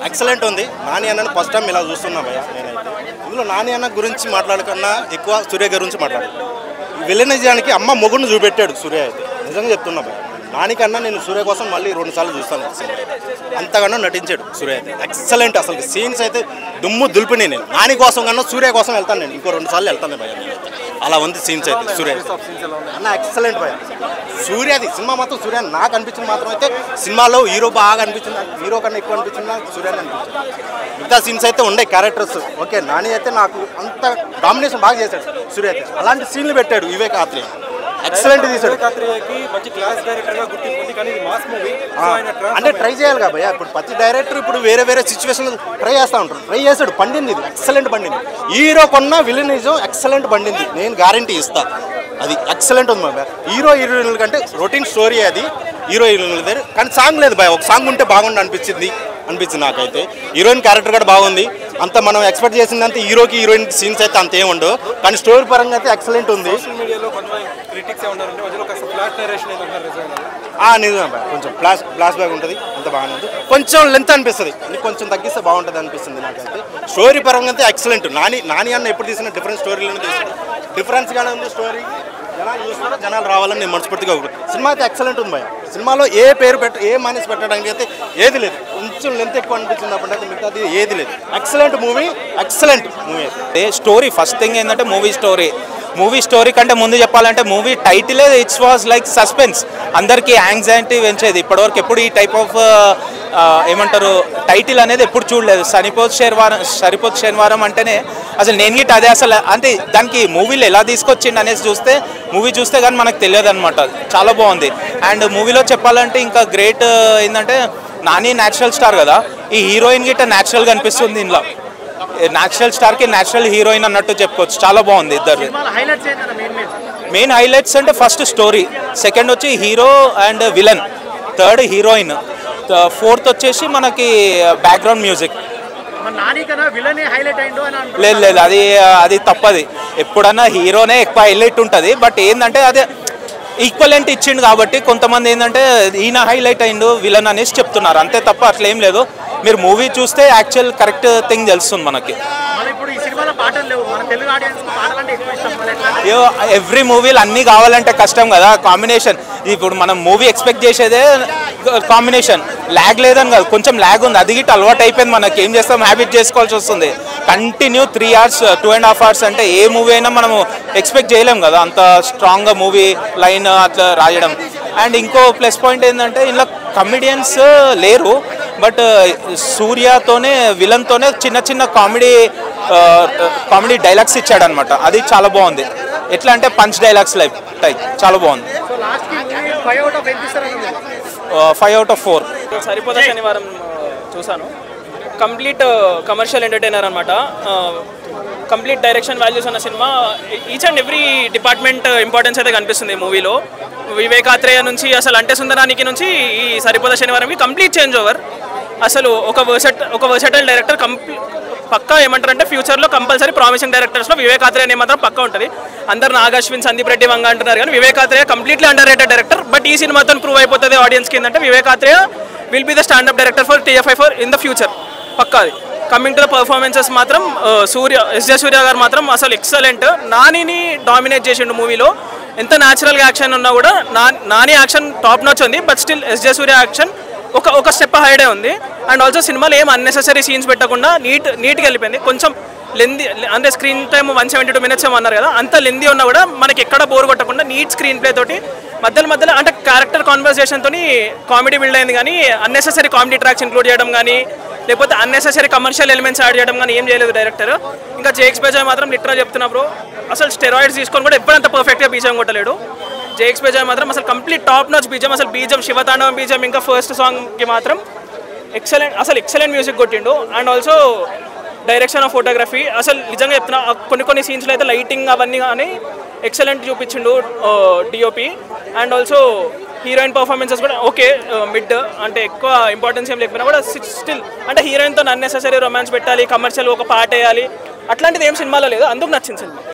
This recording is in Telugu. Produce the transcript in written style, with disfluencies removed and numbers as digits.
ఎక్సలెంట్ ఉంది. నాని అన్నని ఫస్ట్ టైం ఇలా చూస్తున్నా భయ్య నేనైతే. ఇందులో నాని అన్న గురించి మాట్లాడకన్నా ఎక్కువ సూర్య గురించి మాట్లాడాలి. విలనిజానికి అమ్మ మొగుడిని చూపెట్టాడు సూర్య అయితే. నిజంగా చెప్తున్నా భయ్య, నానికన్నా నేను సూర్య కోసం మళ్ళీ 2 సార్లు చూస్తాను. అంతగానో నటించాడు సూర్య అయితే. ఎక్సలెంట్, అసలు సీన్స్ అయితే దుమ్ము దులిపినాయి. నేను నాని కోసం కన్నా సూర్య కోసం వెళ్తాను. నేను ఇంకో 2 సార్లు వెళ్తాను భయ్య. అలా ఉంది సీన్స్ అయితే సూర్య అన్న ఎక్సలెంట్ భయ్య. సూర్యది సినిమా మాత్రం సూర్య నాకు అనిపించింది మాత్రం అయితే సినిమాలో హీరో బాగా అనిపించింది. హీరో కన్నా ఎక్కువ అనిపించింది నాకు సూర్య అనిపించింది. మిగతా సీన్స్ అయితే ఉండే క్యారెక్టర్స్ ఓకే. నాని అయితే నాకు అంత డామినేషన్ బాగా చేశాడు సూర్య అయితే. అలాంటి సీన్లు పెట్టాడు వివేక్ ఆత్రేయ. ఎక్సలెంట్ తీసాడు. అంటే ట్రై చేయాలి కదా. ఇప్పుడు ప్రతి డైరెక్టర్ ఇప్పుడు వేరే వేరే సిచ్యువేషన్ ట్రై చేస్తూ ఉంటారు. ట్రై చేశాడు, పండింది ఇది. ఎక్సలెంట్ పండింది. హీరో కొన్న విలనిజం ఎక్సలెంట్ పండింది. నేను గ్యారంటీ ఇస్తా. అది ఎక్సలెంట్ ఉంది మా హీరో హీరోయిన్ల కంటే రొటీన్ స్టోరీ అది హీరో హీరోయిన్ల దగ్గర. కానీ సాంగ్ లేదు భయ. ఒక సాంగ్ ఉంటే బాగుండి అనిపించింది నాకైతే. హీరోయిన్ క్యారెక్టర్ కూడా బాగుంది. అంత మనం ఎక్స్పెక్ట్ చేసిందంటే హీరోకి హీరోయిన్ సీన్స్ అయితే అంత ఏముండవు. కానీ స్టోరీ పరంగా అయితే ఎక్సలెంట్ ఉంది. నిజమే భయ, కొంచెం ఫ్లాష్ బ్యాక్ ఉంటుంది. అంత బాగానే ఉంది. కొంచెం లెంత్ అనిపిస్తుంది, కొంచెం తగ్గిస్తే బాగుంటుంది అనిపిస్తుంది నాకైతే. స్టోరీ పరంగా అయితే ఎక్సలెంట్. నాని అన్న ఎప్పుడు తీసిన డిఫరెంట్ స్టోరీలను తీసిన డిఫరెన్స్గానే ఉంది స్టోరీ. జనాలు చూస్తున్నారో జనాలు రావాలని నేను మనస్ఫూర్తిగా సినిమా అయితే ఎక్సలెంట్ ఉంది భయ. సినిమాలో ఏ పేరు ఏ మైనస్ పెట్టడానికి అయితే ఏది లేదు. కొంచెం లెంత్ ఎక్కువ అనిపించింది అప్పుడైతే మిగతాది ఏది లేదు. ఎక్సలెంట్ మూవీ, ఎక్సలెంట్ మూవీ అయితే. స్టోరీ ఫస్ట్ థింగ్ ఏంటంటే మూవీ స్టోరీ కంటే ముందు చెప్పాలంటే మూవీ టైటిలే ఇట్స్ వాజ్ లైక్ సస్పెన్స్. అందరికీ యాంగ్జైటీ పెంచేది. ఇప్పటివరకు ఎప్పుడు ఈ టైప్ ఆఫ్ ఏమంటారు టైటిల్ అనేది ఎప్పుడు చూడలేదు. సరిపోత్ శనివారం అంటేనే అసలు నేను గిట్ అదే అసలు అంటే దానికి మూవీలో ఎలా తీసుకొచ్చిండు అనేసి మూవీ చూస్తే కానీ మనకు తెలియదు అనమాట. చాలా బాగుంది. అండ్ మూవీలో చెప్పాలంటే ఇంకా గ్రేట్ ఏంటంటే నాని న్యాచురల్ స్టార్ కదా. ఈ హీరోయిన్ గిట్ట న్యాచురల్గా అనిపిస్తుంది. ఇందులో న్యాచురల్ స్టార్కి న్యాచురల్ హీరోయిన్ అన్నట్టు చెప్పుకోవచ్చు. చాలా బాగుంది ఇద్దరు. మెయిన్ హైలైట్స్ అంటే ఫస్ట్ స్టోరీ, సెకండ్ వచ్చి hero and villain, third heroine, fourth వచ్చేసి మనకి బ్యాక్గ్రౌండ్ మ్యూజిక్. లేదు అది తప్పది. ఎప్పుడన్నా హీరోనే ఎక్కువ హైలైట్ ఉంటుంది. బట్ ఏంటంటే అదే ఈక్వలెంట్ ఇచ్చిండు కాబట్టి కొంతమంది ఏంటంటే ఈయన హైలైట్ అయిండు విలన్ అనేసి చెప్తున్నారు. అంతే తప్ప అట్లా ఏం లేదు. మీరు మూవీ చూస్తే యాక్చువల్ కరెక్ట్ థింగ్ తెలుస్తుంది మనకి. ఎవ్రీ మూవీలు అన్నీ కావాలంటే కష్టం కదా. కాంబినేషన్ ఇప్పుడు మనం మూవీ ఎక్స్పెక్ట్ చేసేదే కాంబినేషన్. ల్యాగ్ లేదని కాదు, కొంచెం ల్యాగ్ ఉంది. అది గిట్ట అలవాటు అయిపోయింది మనకి. ఏం చేస్తాం, హ్యాబిట్ చేసుకోవాల్సి వస్తుంది. కంటిన్యూ 3 hours 2.5 hours అంటే ఏ మూవీ అయినా మనము ఎక్స్పెక్ట్ చేయలేం కదా అంత స్ట్రాంగ్గా మూవీ లైన్ అట్లా రాయడం. అండ్ ఇంకో ప్లస్ పాయింట్ ఏంటంటే ఇందులో కమెడియన్స్ లేరు. బట్ సూర్యతోనే విలన్తోనే చిన్న కామెడీ డైలాగ్స్ ఇచ్చాడనమాట. అది చాలా బాగుంది. ఎట్లా అంటే పంచ్ డైలాగ్స్ టైప్ చాలా బాగుంది. 5 out of 4. సరిపోత శనివారం చూసాను. కంప్లీట్ కమర్షియల్ ఎంటర్టైనర్ అనమాట. కంప్లీట్ డైరెక్షన్ వాల్యూస్ అన్న cinema. Each and every department importance అయితే కనిపిస్తుంది ఈ మూవీలో. వివేక్ ఆత్రేయ నుంచి అసలు అంటే సుందరానికి నుంచి ఈ సరిపోత శనివారంకి కంప్లీట్ చేంజ్ ఓవర్. అసలు ఒక వర్సటైల్ డైరెక్టర్ పక్కా ఏమంటారంటే ఫ్యూచర్లో కంపల్సరీ ప్రామిసింగ్ డైరెక్టర్స్లో వివేక్ ఆత్రేయ అనే మాత్రం పక్కా ఉంటుంది. అందరు నాగశ్విన్, సందీప్ రెడ్డి వంగ అంటున్నారు కానీ Vivek Atreya completely underrated director. But ఈ సినిమాతో ప్రూవ్ అయిపోతుంది ఆడియన్స్కి ఏంటంటే Vivek Atreya will be the standup director for TFI in the future. పక్కాది. కమింగ్ టు ద పర్ఫార్మెన్సెస్ మాత్రం ఎస్జే సూర్య గారు మాత్రం అసలు ఎక్సలెంట్. నానిని డామినేట్ చేసిండు మూవీలో. ఎంత న్యాచురల్గా యాక్షన్ ఉన్నా కూడా నాని యాక్షన్ టాప్ నాచ్ ఉంది. But still SJ Surya action ఒక స్టెప్ హైడే ఉంది. అండ్ ఆల్సో సినిమాలో ఏం అన్నెసెసరీ సీన్స్ పెట్టకుండా నీట్గా వెళ్ళిపోయింది. కొంచెం లెందీ అంటే స్క్రీన్ టైం 172 minutes ఏమో అన్నారు కదా, అంత లెందీ ఉన్నా కూడా మనకి ఎక్కడ బోర్ కొట్టకుండా నీట్ స్క్రీన్ ప్లే తోటి మధ్యలో అంటే క్యారెక్టర్ కాన్వర్సేషన్తో కామెడీ బిల్డ్ అయింది. కానీ అన్నెసెసరీ కామెడీ ట్రాక్స్ ఇంక్లూడ్ చేయడం కానీ లేకపోతే అన్నెసెసరీ కమర్షియల్ ఎలిమెంట్స్ యాడ్ చేయడం కానీ ఏం చేయలేదు డైరెక్టర్. ఇంకా జేక్స్ బేజాయ్ మాత్రం లిటరల్ చెప్తున్నా బ్రో, అసలు స్టెరాయిడ్స్ తీసుకొని కూడా ఎప్పుడంత పర్ఫెక్ట్గా బీజం కొట్టలేడు. జేక్స్ బేజాయ్ మాత్రం అసలు కంప్లీట్ టాప్ నాచ్ బీజం. అసలు బీజం శివతాండవం బీజం ఇంకా ఫస్ట్ సాంగ్కి మాత్రం ఎక్సలెంట్ మ్యూజిక్ కొట్టిండు. And also direction of photography అసలు నిజంగా చెప్తున్నా కొన్ని సీన్స్లో అయితే లైటింగ్ అవన్నీ కానీ ఎక్సలెంట్ చూపించిండు DOP. And also heroine performances కూడా ఓకే మిడ్, అంటే ఎక్కువ ఇంపార్టెన్స్ ఏం లేకపోయినా కూడా స్టిల్ అంటే హీరోయిన్తో అన్నెసెసరీ రొమాన్స్ పెట్టాలి, కమర్షియల్ ఒక పాట వేయాలి అట్లాంటిది ఏం సినిమాలో లేదు. అందుకు నచ్చింది సినిమా.